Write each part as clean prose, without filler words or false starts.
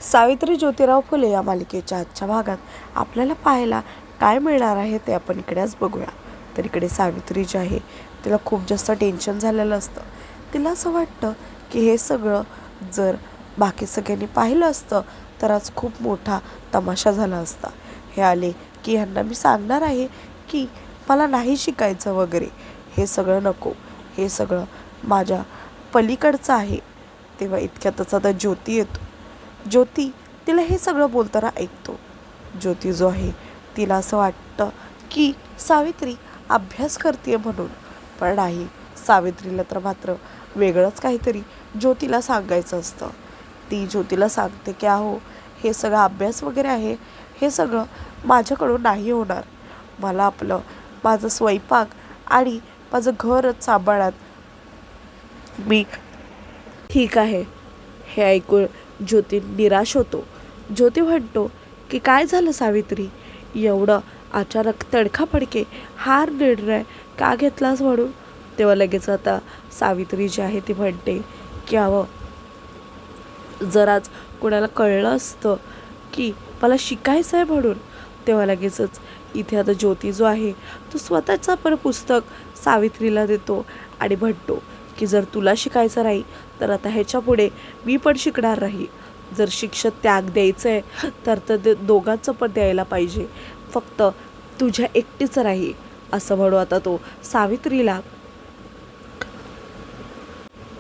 सावित्री ज्योतिराव फुले या मालिकेच्या आजच्या भागात आपल्याला पाहायला काय मिळणार आहे ते आपण इकडेच बघूया. तर इकडे सावित्री जी आहे तिला खूप जास्त टेन्शन झालेलं असतं. तिला असं वाटतं की हे सगळं जर बाकी सगळ्यांनी पाहिलं असतं तर आज खूप मोठा तमाशा झाला असता. हे आले की ह्यांना मी सांगणार आहे की मला नाही शिकायचं वगैरे, हे सगळं नको, हे सगळं माझ्या पलीकडचं आहे. तेव्हा इतक्यातच आता ज्योती येतो. ज्योती तिला हे सगळं बोलताना ऐकतो. ज्योती जो आहे तिला असं वाटतं की सावित्री अभ्यास करते म्हणून, पण नाही, सावित्रीला तर मात्र वेगळंच काहीतरी ज्योतीला सांगायचं असतं. ती ज्योतीला सांगते की अहो, हे सगळं अभ्यास वगैरे आहे, हे सगळं माझ्याकडून नाही होणार. मला माझं स्वयंपाक आणि माझं घरच सांभाळत मी ठीक आहे. हे ऐकून ज्योती निराश होतो. ज्योती म्हणतो की काय झालं सावित्री, एवढं अचानक तडकाफडके हार निर्णय का घेतलास म्हणून. तेव्हा लगेच आता सावित्री जी आहे ती म्हणते की अहो, जर आज कोणाला कळलं असतं की मला शिकायचं आहे म्हणून, तेव्हा लगेचच इथे आता ज्योती जो आहे तो स्वतःचं पण पुस्तक सावित्रीला देतो आणि म्हणतो की जर तुला शिकायचं नाही तर आता ह्याच्या पुढे मी पण शिकणार नाही. जर शिक्षक त्याग द्यायचं आहे तर ते दोघांचं पण द्यायला पाहिजे, फक्त तुझ्या एकटीच राही, असं म्हणू आता तो सावित्रीला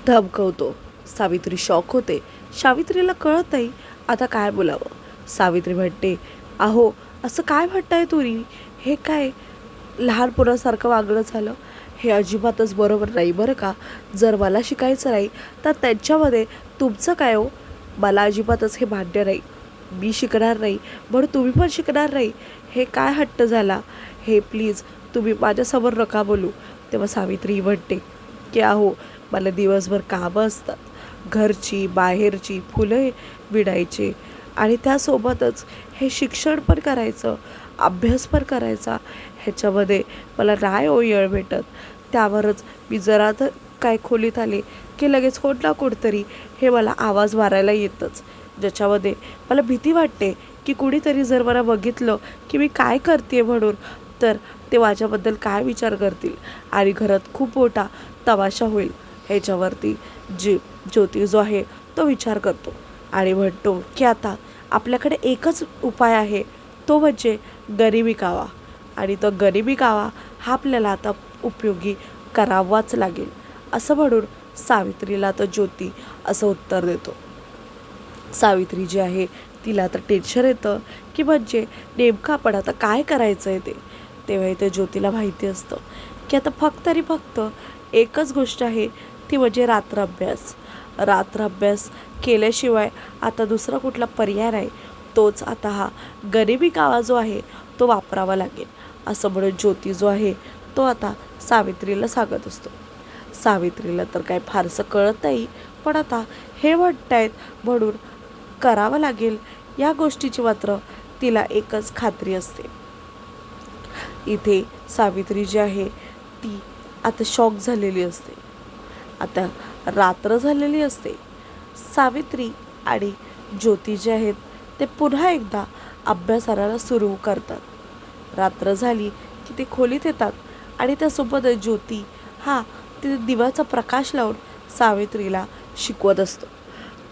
धमकवतो. सावित्री शॉक होते. सावित्रीला कळत नाही आता काय बोलावं. सावित्री म्हणते, अहो असं काय म्हणताय तुम्ही, हे काय लहान पोरासारखं वागणं झालं. हे अजिबातच बरोबर नाही बरं का. जर मला शिकायचं नाही तर त्यांच्यामध्ये तुमचं काय हो. मला अजिबातच हे मान्य नाही. मी शिकणार नाही म्हणून तुम्ही पण शिकणार नाही, हे काय हट्ट झाला. हे प्लीज तुम्ही माझ्यासमोर नका बोलू. तेव्हा सावित्री म्हणते की अहो, मला दिवसभर कामं असतात, घरची बाहेरची, फुलं विणायची, आणि त्यासोबतच हे शिक्षण पण करायचं, अभ्यास पण करायचा. ह्याच्यामध्ये मला नाही वेळ भेटत. त्यावरच मी जरा तर काय खोलीत आले की लगेच कोण ना कोणतरी हे मला आवाज मारायला येतंच, ज्याच्यामध्ये मला भीती वाटते की कुणीतरी जर मला बघितलं की मी काय करते म्हणून, तर ते माझ्याबद्दल काय विचार करतील आणि घरात खूप मोठा तमाशा होईल. ह्याच्यावरती ज्योती जो आहे तो विचार करतो आणि म्हणतो की आता आपल्याकडे एकच उपाय आहे, तो म्हणजे गरिबी कावा. आणि तो गरिबी कावा हा आपल्याला आता उपयोगी करावाच लागेल, असं म्हणून सावित्रीला तर ज्योती असं उत्तर देतो. सावित्री जी आहे तिला आता टेन्शन येतं की म्हणजे नेमकं आपण आता काय करायचं आहे ते. तेव्हा इथे ज्योतीला माहिती असतं की आता फक्त एकच गोष्ट आहे, ती म्हणजे रात्र अभ्यास. रात्र अभ्यास केल्याशिवाय आता दुसरा कुठला पर्याय नाही. तोच आता हा गरिबी कावा जो आहे तो वापरावा लागेल, असं म्हणून ज्योती जो आहे तो आता सावित्रीला सांगत असतो. सावित्रीला तर काय फारसं कळत नाही, पण आता हे म्हणतायत म्हणून करावं लागेल. या गोष्टीची मात्र तिला एकच खात्री असते. इथे सावित्री जी आहे ती आता शॉक झालेली असते. आता रात्र झालेली असते. सावित्री आणि ज्योती जे आहेत ते पुन्हा एकदा अभ्यासाला सुरू करतात. रात्र झाली की ते खोलीत येतात आणि त्यासोबत ज्योती हा तिथे दिव्याचा प्रकाश लावून सावित्रीला शिकवत असतो.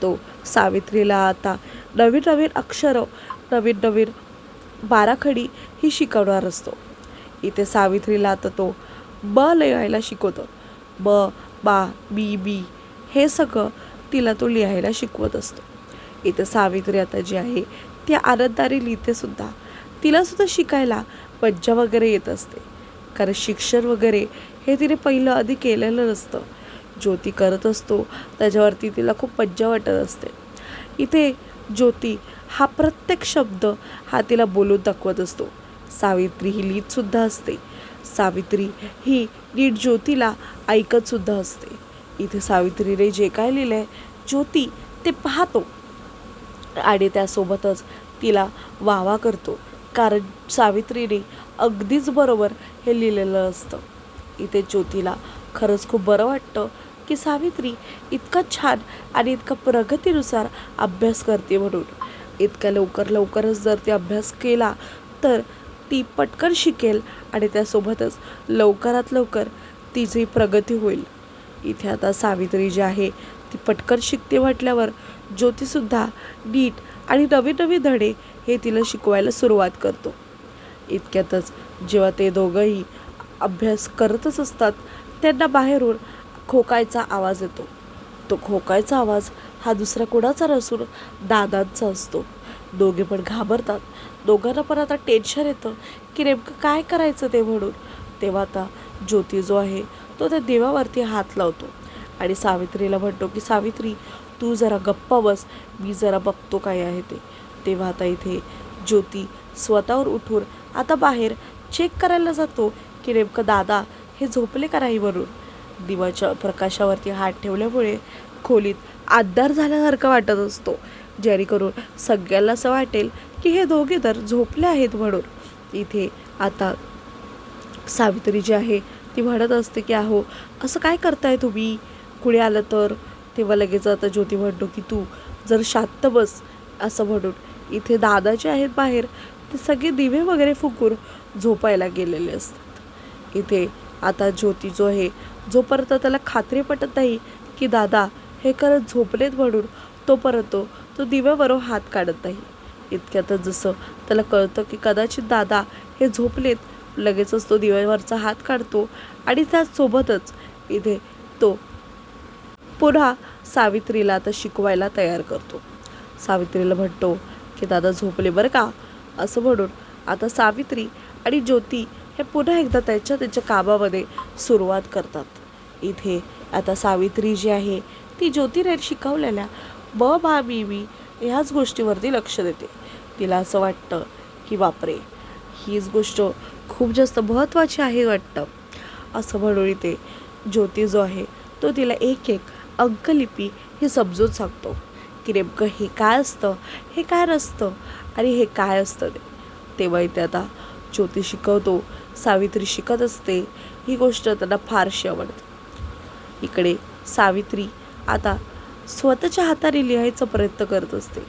तो सावित्रीला आता नवीन नवीन अक्षरं, नवीन नवीन बाराखडी ही शिकवणार असतो. इथे सावित्रीला आता तो ब लिहायला शिकवतो. ब, बा, बी, बी हे सगळं तिला तो लिहायला शिकवत असतो. इथे सावित्री आता जी आहे ती आनंदाने लिहिते सुद्धा. तिलासुद्धा शिकायला मज्जा वगैरे येत असते, कारण शिक्षण वगैरे हे तिने पहिलं आधी केलेलं नसतं. ज्योती करत असतो त्याच्यावरती तिला खूप मज्जा वाटत असते. इथे ज्योती हा प्रत्येक शब्द हा तिला बोलून दाखवत असतो. सावित्री ही लिहितसुद्धा असते. सावित्री ही नीट ज्योतीला ऐकतसुद्धा असते. इथे सावित्रीने जे काय लिहिलं आहे ज्योती ते पाहतो आणि त्यासोबतच तिला वावा करतो, कारण सावित्रीने अगदीच बरोबर हे लिहिलेलं असतं. इथे ज्योतीला खरंच खूप बरं वाटतं की सावित्री इतका छान आणि इतका प्रगतीनुसार अभ्यास करते म्हणून. इतक्या लवकरच जर ती अभ्यास केला तर ती पटकन शिकेल आणि त्यासोबतच लवकरात लवकर तिची प्रगती होईल. इथे आता सावित्री जी आहे ती पटकन शिकते म्हटल्यावर ज्योतीसुद्धा नीट आणि नवीन नवीन धडे हे तिला शिकवायला सुरुवात करतो. इतक्यातच जेव्हा ते दोघंही अभ्यास करतच असतात त्यांना बाहेरून खोकायचा आवाज येतो. तो खोकायचा आवाज हा दुसरा कोणाचा नसून दादांचा असतो. दोघे पण घाबरतात. दोघांना पण आता टेन्शन येतं की नेमकं काय करायचं ते म्हणून. तेव्हा आता ज्योती जो आहे तो त्या देवावरती हात लावतो आणि सावित्रीला म्हणतो की सावित्री तू जरा गप्प बस, मी जरा बघतो काय आहे ते. तेव्हा आता इथे ज्योती स्वतःवर उठून आता बाहेर चेक करायला जातो की नेमकं दादा हे झोपले का नाही म्हणून. दिवाच्या प्रकाशावरती हात ठेवल्यामुळे खोलीत अंधार झाल्यासारखं वाटत असतो, जेणेकरून सगळ्यांना असं वाटेल की हे दोघे तर झोपले आहेत म्हणून. इथे आता सावित्री जी आहे ती म्हणत असते की अहो असं काय करताय तुम्ही, कुणी आलं तर. तेव्हा लगेच आता ज्योती म्हणतो की तू जर शांत बस असं म्हणून. इथे दादा जे आहेत बाहेर ते सगळे दिवे वगैरे फुकून झोपायला गेलेले असतात. इथे आता ज्योती जो आहे जोपर्यंत त्याला खात्री पटत नाही की दादा हे खरंच झोपलेत म्हणून तोपर्यंत तो दिव्यावरून हात काढत नाही. इतक्यातच जसं त्याला कळतं की कदाचित दादा हे झोपलेत, लगेचच तो दिव्यावरचा हात काढतो आणि त्याचसोबतच इथे तो पुन्हा सावित्रीला आता शिकवायला तयार करतो. सावित्रीला म्हणतो की दादा झोपले बरं का असं म्हणून आता सावित्री आणि ज्योती हे पुन्हा एकदा त्यांच्या कामामध्ये सुरुवात करतात. इथे आता सावित्री जी आहे ती ज्योतीने शिकवलेल्या भा मी ह्याच गोष्टीवरती लक्ष देते. तिला असं वाटतं की बापरे हीच गोष्ट खूप जास्त महत्त्वाची आहे वाटतं असं म्हणून इथे ज्योती जो आहे तो तिला एक एक अंकलिपी हे समजून सांगतो की नेमकं हे काय असतं, हे काय नसतं आणि हे काय असतं ते. तेव्हा इथे आता ज्योती शिकवतो, सावित्री शिकत असते. ही गोष्ट त्यांना फारशी आवडते. इकडे सावित्री आता स्वतःच्या हाताने लिहायचा प्रयत्न करत असते,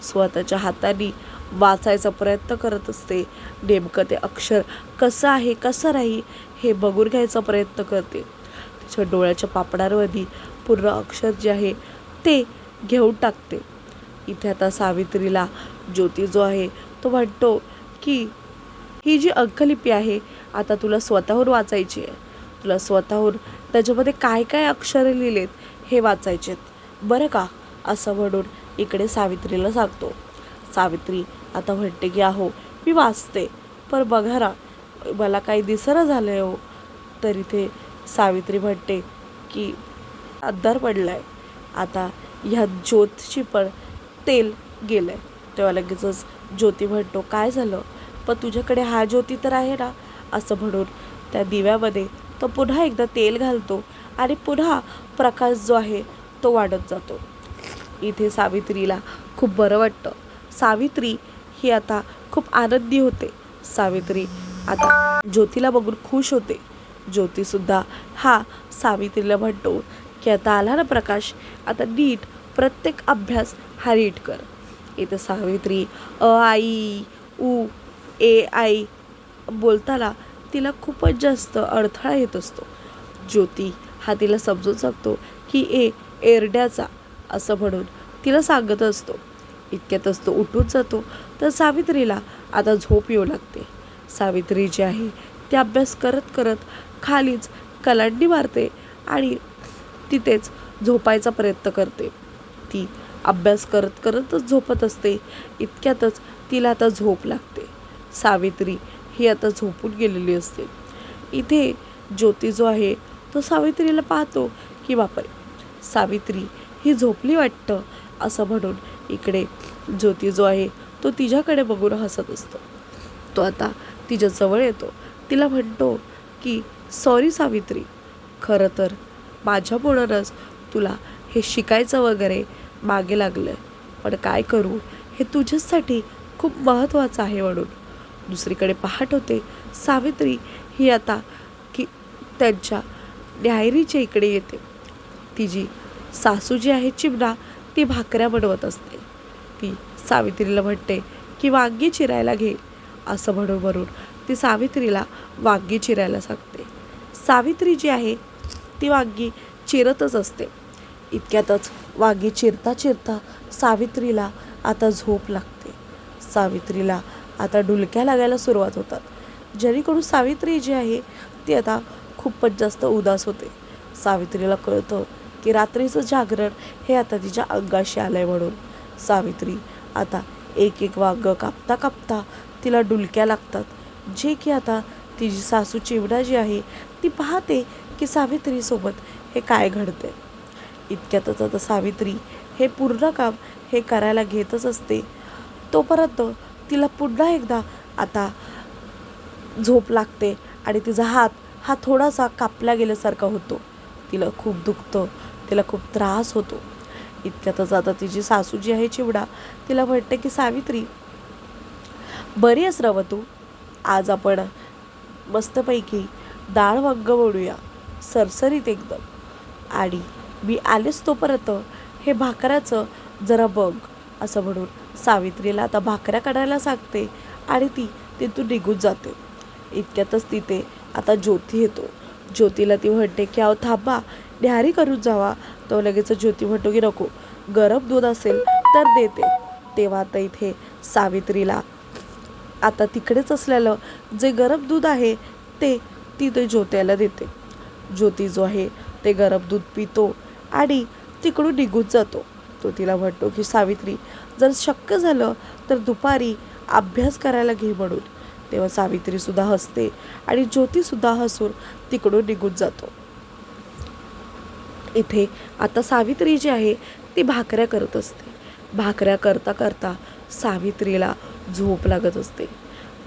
स्वतःच्या हाताने वाचायचा प्रयत्न करत असते. नेमकं ते अक्षर कसं आहे कसं नाही हे बघून घ्यायचा प्रयत्न करते. तिच्या डोळ्याच्या पापडांवरती पूर्ण अक्षर जे आहे ते घेऊन टाकते. इथे आता सावित्रीला ज्योती जो आहे तो म्हणतो की ही जी अंकलिपी आहे आता तुला स्वतःहून वाचायची आहे. तुला स्वतःहून त्याच्यामध्ये काय काय अक्षरे लिहिलेत हे वाचायचेत बरं का असं म्हणून इकडे सावित्रीला सांगतो. सावित्री आता म्हणते की अहो मी वाचते पण बघा ना मला काही दिसेना झालं आहे हो. तर इथे सावित्री म्हणते की अंधार पडलाय, आता ह्या ज्योतची पण तेल गेलंय. तेव्हा लगेचच ज्योती म्हणतो काय झालं, पण तुझ्याकडे हा ज्योती तर आहे ना असं म्हणून त्या दिव्यामध्ये तो पुन्हा एकदा तेल घालतो आणि पुन्हा प्रकाश जो आहे तो वाढत जातो. इथे सावित्रीला खूप बरं वाटतं. सावित्री ही आता खूप आनंदी होते. सावित्री आता ज्योतीला बघून खुश होते. ज्योतीसुद्धा हा सावित्रीला म्हणतो की आता आला ना प्रकाश, आता नीट प्रत्येक अभ्यास हा नीट कर. इथे सावित्री आई उ ए आई बोलताना तिला खूपच जास्त अडथळा येत असतो. ज्योती हा तिला समजून सांगतो की एरड्याचा असं म्हणून तिला सांगत असतो. इतक्यातच तो उठून जातो तर सावित्रीला आता झोप येऊ लागते. सावित्री जी आहे ती अभ्यास करत करत खालीच कलांडी मारते आणि तिथेच झोपायचा प्रयत्न करते. ती अभ्यास करत करतच झोपत असते. इतक्यातच तिला आता झोप लागते. सावित्री ही आता झोपून गेलेली असते. इथे ज्योती जो आहे तो सावित्रीला पाहतो की बापरे सावित्री ही झोपली वाटतं असं म्हणून इकडे ज्योती जो आहे तो तिच्याकडे बघून हसत असतो. तो आता तिच्या जवळ येतो. तिला म्हणतो की सॉरी सावित्री, खरं तर माझ्यामुळंच तुला हे शिकायचं वगैरे मागे लागलं, पण काय करू हे तुझ्यासाठी खूप महत्त्वाचं आहे म्हणून. दुसरीकडे पाहत होते सावित्री ही आता की त्यांच्या डायरीच्या इकडे येते. तिची सासू जी आहे चिमणा ती भाकऱ्या बनवत असते. ती सावित्रीला म्हणते की वांगी चिरायला घे असं म्हणून म्हणून ती सावित्रीला वांगी चिरायला सांगते. सावित्री जी आहे ती वांगी चिरतच असते. इतक्यातच वांगी चिरता चिरता सावित्रीला आता झोप लागते. सावित्रीला आता डुलक्या लागायला सुरुवात होतात, जेणेकरून सावित्री जी आहे ती आता खूपच जास्त उदास होते. सावित्रीला कळतं की रात्रीचं जागरण हे आता तिच्या अंगाशी आलंय म्हणून. सावित्री आता एक एक वांगं कापता कापता तिला डुलक्या लागतात, जे की आता तिची सासू चिमणा जी आहे ती पाहते की सावित्रीसोबत हे काय घडते. इतक्यातच आता सावित्री हे पूर्ण काम हे करायला घेतच असते. तोपर्यंत तिला पुन्हा एकदा आता झोप लागते आणि तिचा हात हा थोडासा कापला गेल्यासारखा होतो. तिला खूप दुखतं, तिला खूप त्रास होतो. इतक्यातच आता तिची सासू जी आहे चिवडा तिला म्हणते की सावित्री, बरी आहेस रव तू? आज आपण मस्तपैकी डाळ वांग बनवूया, सरसरीत एकदम. आणि मी आलेच तोपर्यंत हे भाकऱ्याचं जरा बघ असं म्हणून सावित्रीला आता भाकऱ्या काढायला सांगते आणि ती तिथून निघून जाते. इतक्यातच तिथे आता ज्योती येतो. ज्योतीला ती म्हणते की अहो थांबा, न्याहारी करून जावा. तो लगेच ज्योती म्हणतो की नको, गरम दूध असेल तर देते. तेव्हा आता इथे सावित्रीला आता तिकडेच असलेलं जे गरम दूध आहे ते ती ज्योतीला देते. ज्योती जो आहे ते गरम दूध पितो आणि तिकडून निघून जातो. तो तिला म्हणतो की सावित्री, जर शक्य झालं तर दुपारी अभ्यास करायला घे म्हणून. तेव्हा सावित्रीसुद्धा हसते आणि ज्योतीसुद्धा हसून तिकडून निघून जातो. इथे आता सावित्री जी आहे ती भाकऱ्या करत असते. भाकऱ्या करता करता सावित्रीला झोप लागत असते.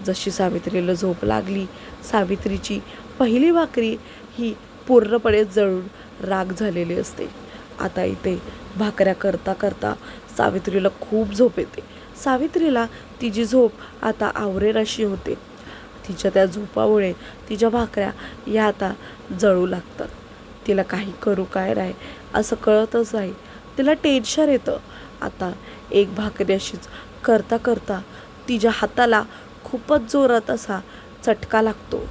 जशी सावित्रीला झोप लागली, सावित्रीची पहिली भाकरी ही पूर्णपणे जळून राख झालेली असते. आता इथे भाकऱ्या करता करता सावित्रीला खूप झोप येते. सावित्रीला तिची झोप आता आवरेनाशी होते. तिच्या त्या झोपामुळे तिच्या भाकऱ्या या आता जळू लागतात. तिला काही करू काय नाही असं कळतच नाही. तिला टेन्शन येतं. आता एक भाकरी अशीच करता करता तिच्या हाताला खूपच जोरात असा चटका लागतो,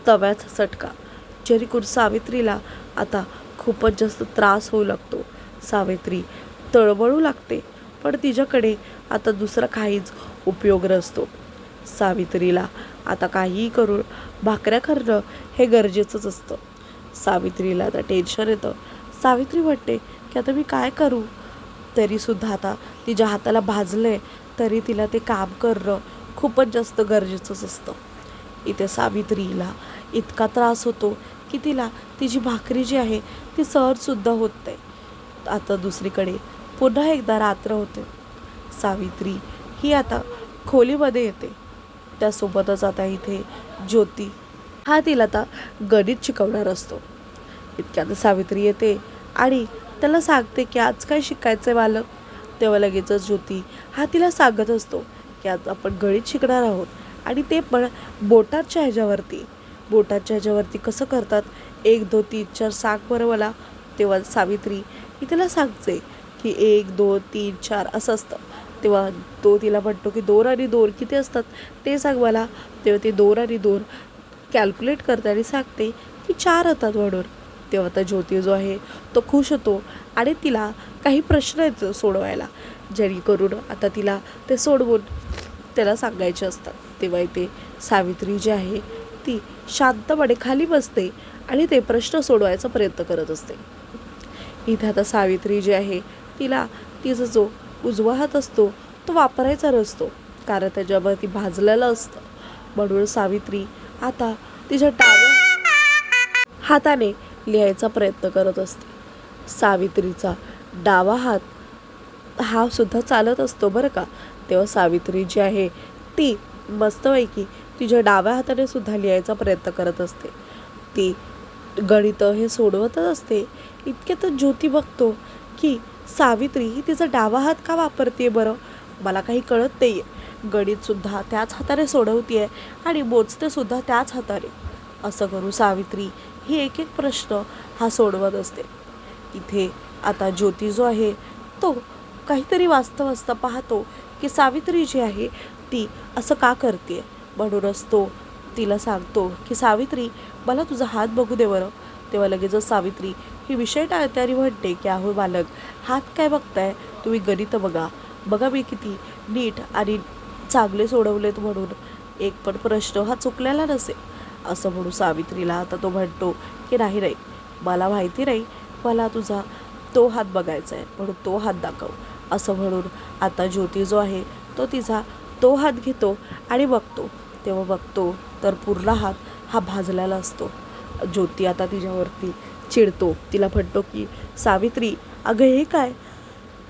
तव्याचा चटका, जेणेकरून सावित्रीला आता खूपच जास्त त्रास होऊ लागतो. सावित्री तळमळू लागते, पण तिच्याकडे आता दुसरा काहीच उपयोग नसतो. सावित्रीला आता काहीही करून भाकऱ्या करणं हे गरजेचंच असतं. सावित्रीला आता टेन्शन येतं. सावित्री म्हणते की आता मी काय करू? तरीसुद्धा आता तिच्या हाताला भाजलंय तरी तिला ते काम करणं खूपच जास्त गरजेचंच असतं. इथे सावित्रीला इतका त्रास होतो की तिला तिची भाकरी जी आहे ती सहजसुद्धा होत नाही. आता दुसरीकडे पुन्हा एकदा रात्र होते. सावित्री ही आता खोलीमध्ये येते. त्यासोबतच आता इथे ज्योती हा तिला आता गणित शिकवणार असतो. इतक्यात सावित्री येते आणि त्याला सांगते की आज काय शिकायचं आहे बालक. तेव्हा लगेचच ज्योती हा तिला सांगत असतो की आज आपण गणित शिकणार आहोत आणि ते पण बोटाच्या ह्याच्यावरती. बोटाच्या ह्याच्यावरती कसं करतात, 1 2 3 4 सांग बरं मला. तेव्हा सावित्री ही तिला सांगते की 1 2 3 4 असं असतं. तेव्हा तो तिला म्हणतो की 2 आणि 2 किती असतात ते सांग मला. तेव्हा ते 2 आणि 2 कॅल्क्युलेट करते आणि सांगते की 4 होतात म्हणून. तेव्हा आता ज्योती जो आहे तो खुश होतो आणि तिला काही प्रश्न येतो सोडवायला, जेणेकरून आता तिला ते सोडवून त्याला सांगायचे असतात. तेव्हा इथे सावित्री जी आहे ती शांतपणे खाली बसते आणि ते प्रश्न सोडवायचा प्रयत्न करत असते. इथे आता सावित्री जी आहे तिला तिचा जो उजवा हात असतो तो वापरायचा नसतो, कारण त्याच्यावरती भाजलेलं असतं. म्हणून सावित्री आता तिच्या डाव्या हाताने लिहायचा प्रयत्न करत असते. सावित्रीचा डावा हात हा सुद्धा चालत असतो बरं का. तेव्हा सावित्री जी आहे ती मस्तपैकी तिच्या डाव्या हाताने सुद्धा लिहायचा प्रयत्न करत असते. ती गणित हे सोडवतच असते. इतक्यातच ज्योती बघतो की सावित्री ही तिचा डावा हात का वापरते बरं, मला काही कळत नाही आहे. गणितसुद्धा त्याच हाताने सोडवते आहे आणि मोजते सुद्धा त्याच हाताने. असं करून सावित्री ही एक एक प्रश्न हा सोडवत असते. इथे आता ज्योती जो आहे तो काहीतरी वाचता वाचता पाहतो की सावित्री जी आहे ती असं का करते. म्हणूनच तो तिला सांगतो की सावित्री मला तुझा हात बघू दे बरं. तेव्हा लगेचच सावित्री ही विषय टाळते आणि म्हणते की अहो बालक, हात काय बघताय, तुम्ही गणित बघा. बघा मी किती नीट आणि चांगले सोडवलेत म्हणून एक पण प्रश्न हा चुकलेला नसेल. असं म्हणून सावित्रीला आता तो म्हणतो की नाही नाही, मला माहिती नाही, मला तुझा तो हात बघायचा आहे म्हणून तो हात दाखव. असं म्हणून आता ज्योती जो आहे तो तिचा तो हात घेतो आणि बघतो. तेव्हा बघतो तर पूर्ण हात हा भाजलेला असतो. ज्योती आता तिच्यावरती चिडतो. तिला म्हणतो की सावित्री, अगं हे काय,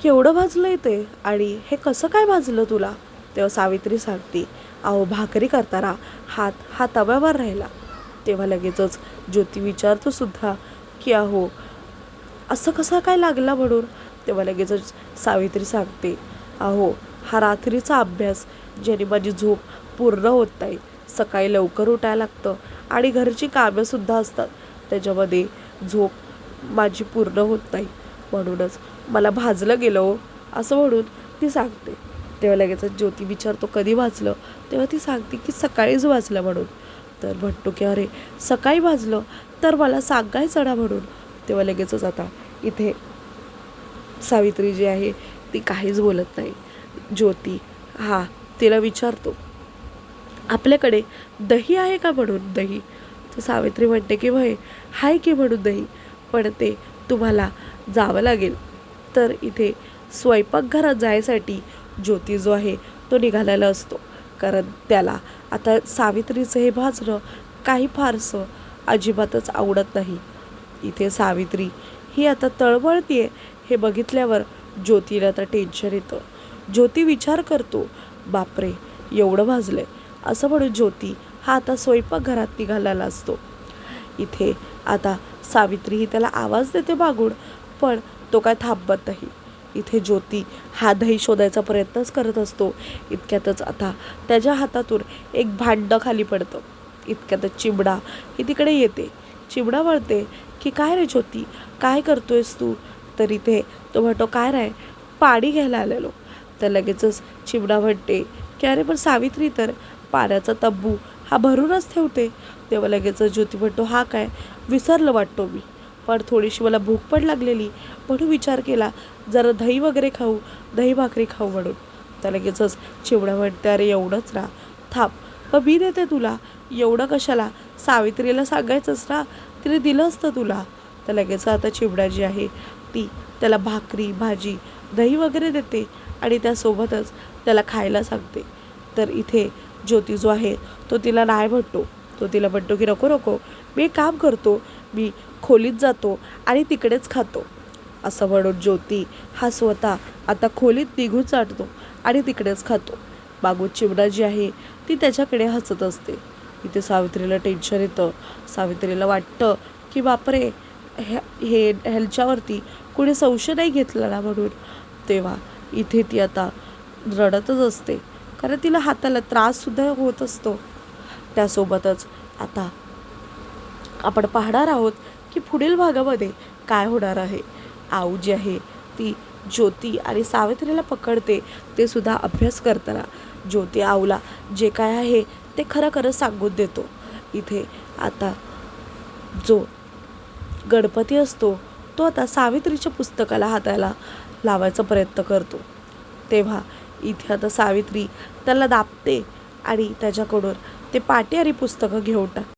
केवढं भाजलं ते आणि हे कसं काय भाजलं तुला. तेव्हा सावित्री सांगते, अहो भाकरी करताना हात हा तव्यावर राहिला. तेव्हा लगेचच ज्योती विचारतो सुद्धा की अहो असं कसं काय लागला म्हणून. तेव्हा लगेचच सावित्री सांगते, अहो हा रात्रीचा अभ्यास ज्याने माझी झोप पूर्ण होत नाही. सकाळी लवकर उठायला लागतं आणि घरची कामंसुद्धा असतात, त्याच्यामध्ये झोप माझी पूर्ण होत नाही, म्हणूनच मला भाजलं गेलं हो. असं म्हणून ती सांगते. तेव्हा लगेचच ज्योती विचारतो कधी वाचलं. तेव्हा ती सांगते की सकाळीच वाचलं म्हणून. तर म्हणतो की अरे सकाळी वाजलं तर मला सांगायचं ना म्हणून. तेव्हा लगेचच आता इथे सावित्री जी आहे ती काहीच बोलत नाही. ज्योती हा तिला विचारतो आपल्याकडे दही आहे का म्हणून. दही तर सावित्री म्हणते की वय हाय की म्हणून दही, पण ते तुम्हाला जावं लागेल. तर इथे स्वयंपाकघरात जायसाठी ज्योती जो आहे तो निघालेला असतो, कारण त्याला आता सावित्रीचं हे भाजणं काही फारसं अजिबातच आवडत नाही. इथे सावित्री ही आता तळमळतीये हे बघितल्यावर ज्योतीला आता टेन्शन येतं. ज्योती विचार करतो, बापरे एवढं भाजलंय. असं म्हणून ज्योती हा आता स्वयंपाकघरात निघालेला असतो. इथे आता सावित्री ही त्याला आवाज देते मागून, पण तो काय थांबत नाही. इथे ज्योती हा दही शोधायचा प्रयत्नच करत असतो. इतक्यातच आता त्याच्या हातातून एक भांडं खाली पडतं. इतक्यातच चिमणा ही तिकडे येते. चिमणा म्हणते की काय रे ज्योती, काय करतोयस तू. तर इथे तो म्हणतो काय नाही, पाणी घ्यायला आलेलो. तर लगेचच चिमणा म्हणते की अरे पण सावित्री तर पाण्याचा तब्बू हा भरूनच ठेवते. तेव्हा लगेचच ज्योती म्हणतो हा काय, विसरलं वाटतो मी, पण थोडीशी मला भूक पण लागलेली म्हणून विचार केला जरा दही वगैरे खाऊ, दही भाकरी खाऊ म्हणून. तर लगेचच चिमणा म्हणते अरे एवढंच ना, थांब मग मी देते तुला. एवढं कशाला, सावित्रीला सांगायचंच ना, तिने दिलं असतं तुला. तर लगेच आता चिमणा जी आहे ती त्याला भाकरी भाजी दही वगैरे देते आणि त्यासोबतच त्याला खायला सांगते. तर इथे ज्योती जो आहे तो तिला नाही म्हणतो. तो तिला म्हणतो की नको नको, मी एक काम करतो, मी खोलीत जातो आणि तिकडेच खातो. असं म्हणून ज्योती हा स्वतः आता खोलीत निघून जातो आणि तिकडेच खातो. मागून चिमणा जी आहे ती त्याच्याकडे हसत असते. इथे सावित्रीला टेन्शन येतं. सावित्रीला वाटतं की बापरे ह्यांच्यावरती कुणी संशय नाही घेतला ना म्हणून. तेव्हा इथे ती आता रडतच असते, कारण तिला हाताला त्राससुद्धा होत असतो. त्यासोबतच आता आपण पाहणार आहोत की पुढील भागामध्ये काय होणार आहे. आऊ जी आहे ती ज्योती आणि सावित्रीला पकडते, ते सुद्धा अभ्यास करताना. ज्योती आऊला जे काय आहे ते खरं खरं सांगून देतो. इथे आता जो गणपती असतो तो आता सावित्रीच्या पुस्तकाला हाताला लावायचा प्रयत्न करतो. तेव्हा इथे आता सावित्री त्याला दाबते आणि त्याच्याकडून ते पाटी आणि पुस्तकं घेऊन टाकते.